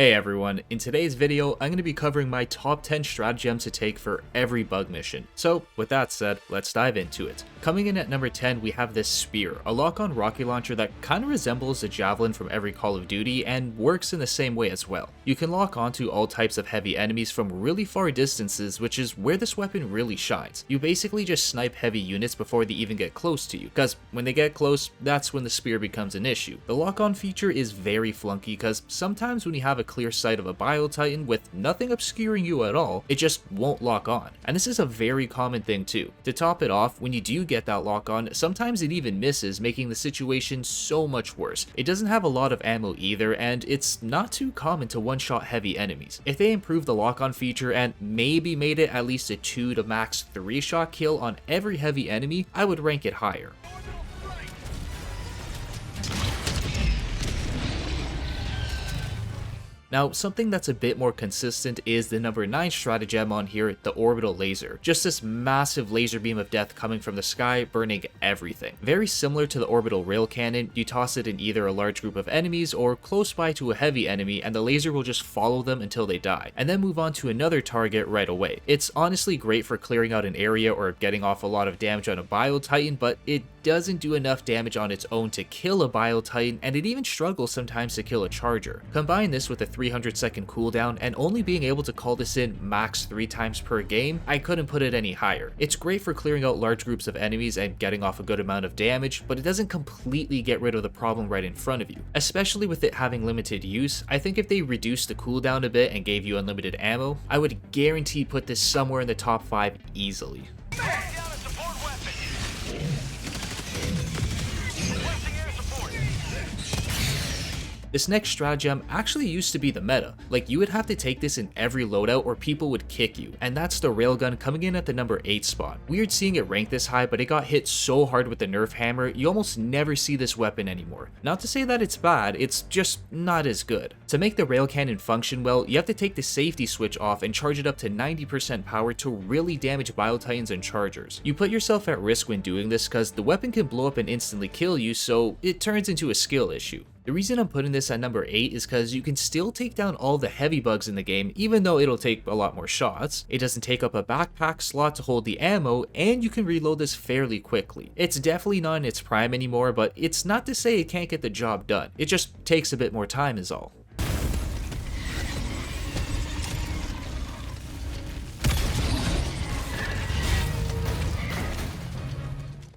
Hey everyone, in today's video, I'm going to be covering my top 10 stratagems to take for every bug mission. So with that said, let's dive into it. Coming in at number 10, we have this Spear, a lock-on rocket launcher that kind of resembles the Javelin from every Call of Duty and works in the same way as well. You can lock onto all types of heavy enemies from really far distances, which is where this weapon really shines. You basically just snipe heavy units before they even get close to you, because when they get close, that's when the Spear becomes an issue. The lock-on feature is very flunky because sometimes when you have a clear sight of a Bio Titan with nothing obscuring you at all, it just won't lock on. And this is a very common thing too. To top it off, when you do get that lock on, sometimes it even misses, making the situation so much worse. It doesn't have a lot of ammo either, and it's not too common to one-shot heavy enemies. If they improved the lock-on feature and maybe made it at least a 2 to max 3 shot kill on every heavy enemy, I would rank it higher. Now, something that's a bit more consistent is the number 9 stratagem on here, the Orbital Laser. Just this massive laser beam of death coming from the sky, burning everything. Very similar to the Orbital Rail Cannon, you toss it in either a large group of enemies or close by to a heavy enemy, and the laser will just follow them until they die, and then move on to another target right away. It's honestly great for clearing out an area or getting off a lot of damage on a Bio Titan, but it doesn't do enough damage on its own to kill a Bio Titan, and it even struggles sometimes to kill a Charger. Combine this with a 300-second cooldown and only being able to call this in max 3 times per game, I couldn't put it any higher. It's great for clearing out large groups of enemies and getting off a good amount of damage, but it doesn't completely get rid of the problem right in front of you. Especially with it having limited use, I think if they reduced the cooldown a bit and gave you unlimited ammo, I would guarantee put this somewhere in the top 5 easily. This next stratagem actually used to be the meta. Like, you would have to take this in every loadout or people would kick you, and that's the Railgun coming in at the number 8 spot. Weird seeing it ranked this high, but it got hit so hard with the nerf hammer, you almost never see this weapon anymore. Not to say that it's bad, it's just not as good. To make the Rail Cannon function well, you have to take the safety switch off and charge it up to 90% power to really damage Bio Titans and Chargers. You put yourself at risk when doing this because the weapon can blow up and instantly kill you, so it turns into a skill issue. The reason I'm putting this at number 8 is because you can still take down all the heavy bugs in the game, even though it'll take a lot more shots. It doesn't take up a backpack slot to hold the ammo, and you can reload this fairly quickly. It's definitely not in its prime anymore, but it's not to say it can't get the job done. It just takes a bit more time is all.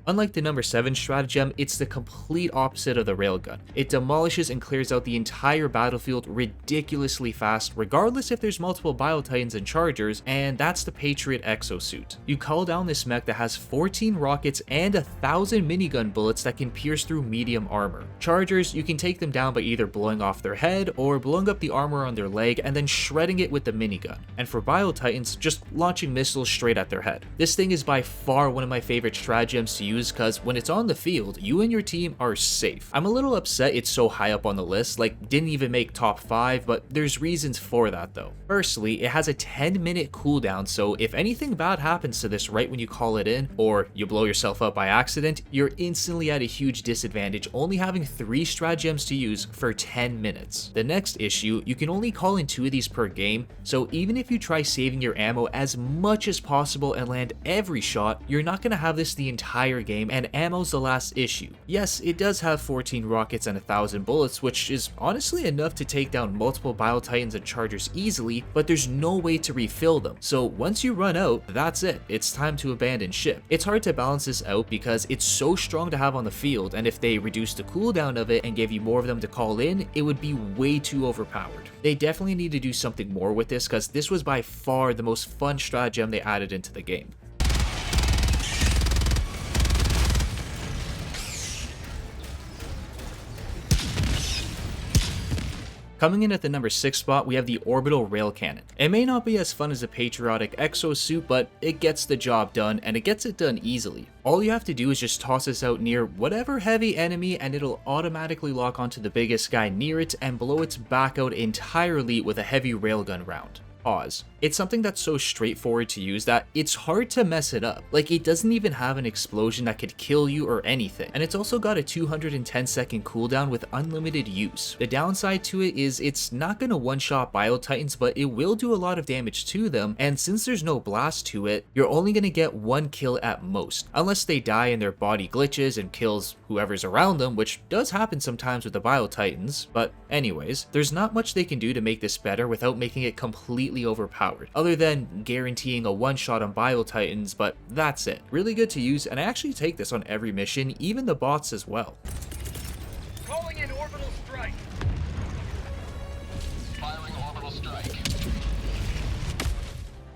Unlike the number 7 stratagem, it's the complete opposite of the Railgun. It demolishes and clears out the entire battlefield ridiculously fast, regardless if there's multiple Bio Titans and Chargers, and that's the Patriot Exosuit. You call down this mech that has 14 rockets and 1,000 minigun bullets that can pierce through medium armor. Chargers, you can take them down by either blowing off their head or blowing up the armor on their leg and then shredding it with the minigun. And for Bio Titans, just launching missiles straight at their head. This thing is by far one of my favorite stratagems to use because when it's on the field, you and your team are safe. I'm a little upset it's so high up on the list, like didn't even make top 5, but there's reasons for that though. Firstly, it has a 10-minute cooldown, so if anything bad happens to this right when you call it in, or you blow yourself up by accident, you're instantly at a huge disadvantage, only having 3 stratagems to use for 10 minutes. The next issue, you can only call in 2 of these per game, so even if you try saving your ammo as much as possible and land every shot, you're not going to have this the entire game, and ammo's the last issue. Yes, it does have 14 rockets and 1,000 bullets, which is honestly enough to take down multiple Bio Titans and Chargers easily, but there's no way to refill them. So once you run out, that's it. It's time to abandon ship. It's hard to balance this out because it's so strong to have on the field, and if they reduce the cooldown of it and gave you more of them to call in, it would be way too overpowered. They definitely need to do something more with this because this was by far the most fun stratagem they added into the game. Coming in at the number 6 spot, we have the Orbital Rail Cannon. It may not be as fun as a Patriot Exosuit, but it gets the job done, and it gets it done easily. All you have to do is just toss this out near whatever heavy enemy, and it'll automatically lock onto the biggest guy near it and blow its back out entirely with a heavy railgun round. Pause. It's something that's so straightforward to use that it's hard to mess it up. Like, it doesn't even have an explosion that could kill you or anything. And it's also got a 210-second cooldown with unlimited use. The downside to it is it's not gonna one-shot Bio Titans, but it will do a lot of damage to them, and since there's no blast to it, you're only gonna get one kill at most, unless they die and their body glitches and kills whoever's around them, which does happen sometimes with the Bio Titans. But anyways, there's not much they can do to make this better without making it completely overpowered, other than guaranteeing a one-shot on Bio Titans, but that's it. Really good to use, and I actually take this on every mission, even the bots as well. Calling in orbital strike. Firing orbital strike.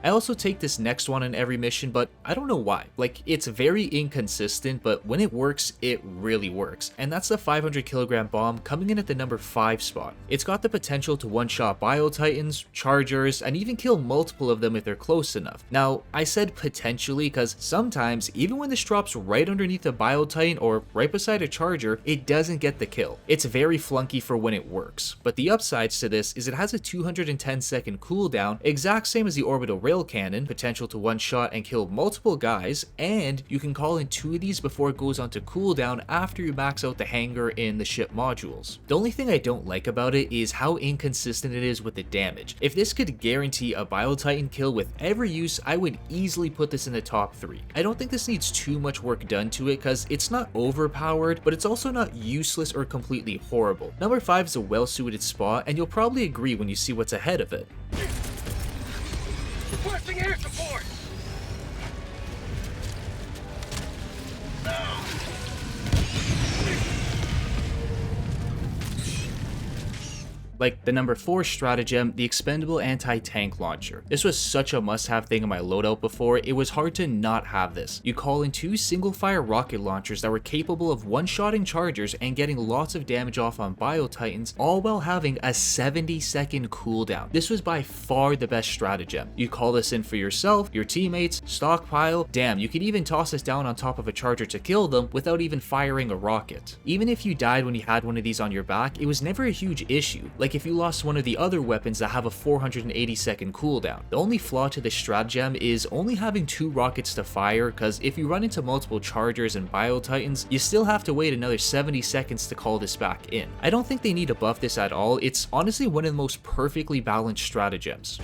I also take this next one in every mission, but I don't know why. Like, it's very inconsistent, but when it works, it really works. And that's the 500 kilogram bomb coming in at the number 5 spot. It's got the potential to one-shot Bio Titans, Chargers, and even kill multiple of them if they're close enough. Now, I said potentially because sometimes, even when this drops right underneath a Bio Titan or right beside a Charger, it doesn't get the kill. It's very flunky for when it works. But the upsides to this is it has a 210-second cooldown, exact same as the Orbital Cannon, potential to one-shot and kill multiple guys, and you can call in 2 of these before it goes onto cooldown after you max out the hangar in the ship modules. The only thing I don't like about it is how inconsistent it is with the damage. If this could guarantee a Bio Titan kill with every use, I would easily put this in the top 3. I don't think this needs too much work done to it because it's not overpowered, but it's also not useless or completely horrible. Number 5 is a well-suited spot, and you'll probably agree when you see what's ahead of it. Requesting air support! Like the number 4 stratagem, the Expendable AntiTank launcher. This was such a must-have thing in my loadout before, it was hard to not have this. You call in 2 single-fire rocket launchers that were capable of one-shotting Chargers and getting lots of damage off on Bio Titans, all while having a 70-second cooldown. This was by far the best stratagem. You call this in for yourself, your teammates, stockpile, damn, you could even toss this down on top of a Charger to kill them without even firing a rocket. Even if you died when you had one of these on your back, it was never a huge issue. Like if you lost one of the other weapons that have a 480-second cooldown. The only flaw to this stratagem is only having 2 rockets to fire, because if you run into multiple Chargers and Bio Titans, you still have to wait another 70 seconds to call this back in. I don't think they need to buff this at all. It's honestly one of the most perfectly balanced stratagems.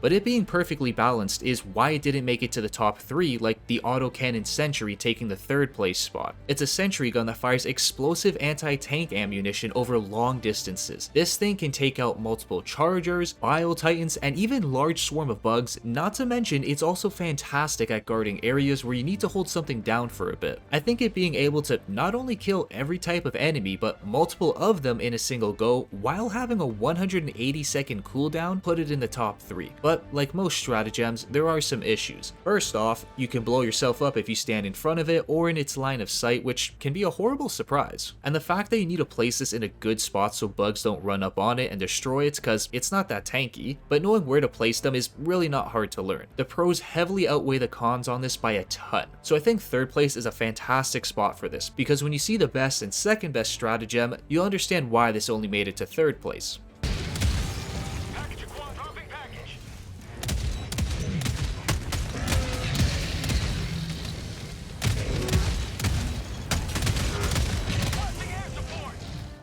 But it being perfectly balanced is why it didn't make it to the top 3 like the autocannon Sentry taking the 3rd place spot. It's a sentry gun that fires explosive anti-tank ammunition over long distances. This thing can take out multiple Chargers, Bio Titans, and even large swarm of bugs, not to mention it's also fantastic at guarding areas where you need to hold something down for a bit. I think it being able to not only kill every type of enemy but multiple of them in a single go while having a 180-second cooldown put it in the top 3. But like most stratagems, there are some issues. First off, you can blow yourself up if you stand in front of it or in its line of sight, which can be a horrible surprise. And the fact that you need to place this in a good spot so bugs don't run up on it and destroy it, because it's not that tanky, but knowing where to place them is really not hard to learn. The pros heavily outweigh the cons on this by a ton. So I think 3rd place is a fantastic spot for this, because when you see the best and 2nd best stratagem, you'll understand why this only made it to 3rd place.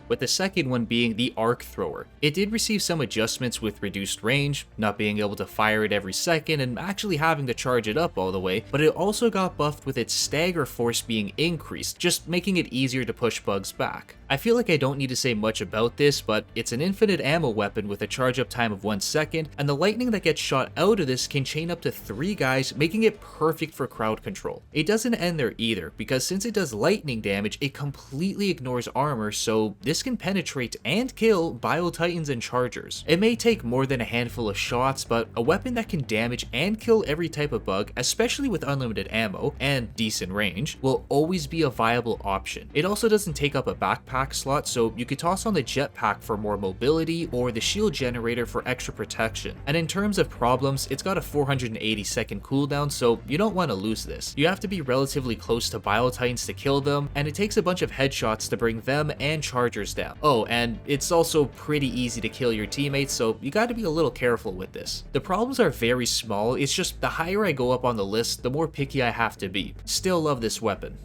With the second one being the Ark Thrower. It did receive some adjustments with reduced range, not being able to fire it every second and actually having to charge it up all the way, but it also got buffed with its stagger force being increased, just making it easier to push bugs back. I feel like I don't need to say much about this, but it's an infinite ammo weapon with a charge up time of 1 second, and the lightning that gets shot out of this can chain up to 3 guys, making it perfect for crowd control. It doesn't end there either, because since it does lightning damage, it completely ignores armor, so this this can penetrate and kill Bio-Titans and Chargers. It may take more than a handful of shots, but a weapon that can damage and kill every type of bug, especially with unlimited ammo and decent range, will always be a viable option. It also doesn't take up a backpack slot, so you could toss on the jetpack for more mobility or the shield generator for extra protection. And in terms of problems, it's got a 480-second cooldown, so you don't want to lose this. You have to be relatively close to Bio-Titans to kill them, and it takes a bunch of headshots to bring them and Chargers down. Oh, and it's also pretty easy to kill your teammates, so you gotta be a little careful with this. The problems are very small, it's just the higher I go up on the list, the more picky I have to be. Still love this weapon.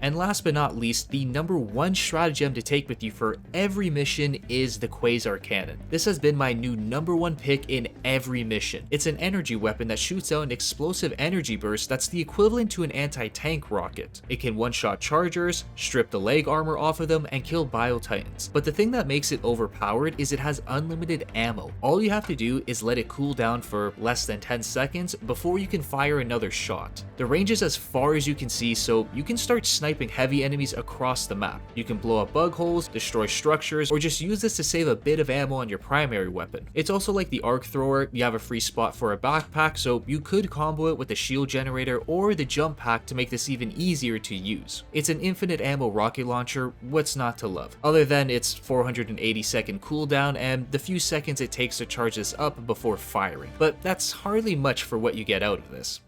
And last but not least, the #1 stratagem to take with you for every mission is the Quazar Cannon. This has been my new #1 pick in every mission. It's an energy weapon that shoots out an explosive energy burst that's the equivalent to an anti-tank rocket. It can one-shot Chargers, strip the leg armor off of them, and kill Bio-Titans. But the thing that makes it overpowered is it has unlimited ammo. All you have to do is let it cool down for less than 10 seconds before you can fire another shot. The range is as far as you can see, so you can start sniping heavy enemies across the map. You can blow up bug holes, destroy structures, or just use this to save a bit of ammo on your primary weapon. It's also like the Ark Thrower, you have a free spot for a backpack, so you could combo it with the shield generator or the jump pack to make this even easier to use. It's an infinite ammo rocket launcher, what's not to love? Other than its 480-second cooldown and the few seconds it takes to charge this up before firing. But that's hardly much for what you get out of this.